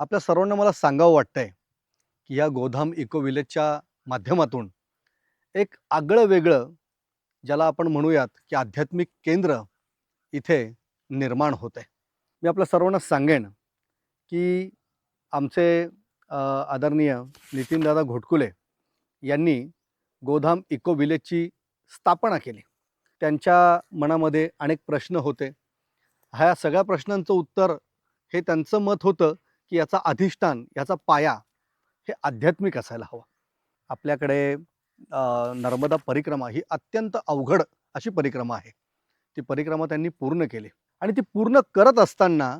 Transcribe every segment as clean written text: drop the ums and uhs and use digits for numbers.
आपल्या सर्वांना मला सांगावं वाटतंय, की या गोधाम इको विलेजच्या माध्यमातून एक आगळं वेगळं ज्याला आपण म्हणूयात, की आध्यात्मिक केंद्र इथे निर्माण होतंय. मी आपल्या सर्वांना सांगेन, की आमचे आदरणीय नितीनदादा घोटकुले यांनी गोधाम इको विलेजची स्थापना केली. त्यांच्या मनामध्ये अनेक प्रश्न होते. ह्या सगळ्या प्रश्नांचं उत्तर हे त्यांचं मत होतं, की याचा अधिष्ठान, याचा पाया हे आध्यात्मिक असायला हवं. आपल्याकडे नर्मदा परिक्रमा ही अत्यंत अवघड अशी परिक्रमा आहे. ती परिक्रमा त्यांनी पूर्ण केली आणि ती पूर्ण करत असताना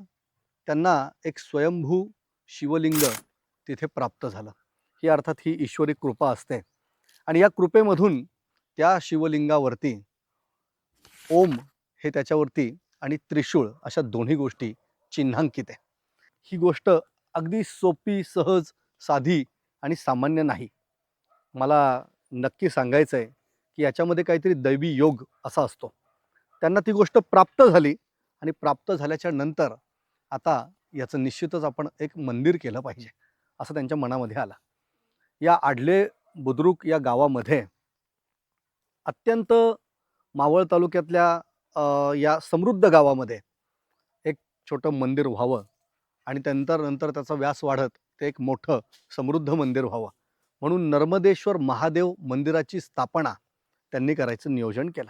त्यांना एक स्वयंभू शिवलिंग तिथे प्राप्त झालं. ही अर्थात ही ईश्वरी कृपा असते आणि या कृपेमधून त्या शिवलिंगावरती ओम हे त्याच्यावरती आणि त्रिशूळ अशा दोन्ही गोष्टी चिन्हांकित आहे. ही गोष्ट अगदी सोपी, सहज, साधी आणि सामान्य नाही. मला नक्की सांगायचं आहे, की याच्यामध्ये काहीतरी दैवी योग असा असतो. त्यांना ती गोष्ट प्राप्त झाली आणि प्राप्त झाल्याच्या नंतर आता याचं निश्चितच आपण एक मंदिर केलं पाहिजे, असं त्यांच्या मनामध्ये आलं. या आडले बुद्रुक या गावामध्ये अत्यंत मावळ तालुक्यातल्या या समृद्ध गावामध्ये एक छोटं मंदिर व्हावं आणि नंतर त्याचा व्यास वाढत ते एक मोठं समृद्ध मंदिर व्हावं म्हणून नर्मदेश्वर महादेव मंदिराची स्थापना त्यांनी करायचं नियोजन केलं.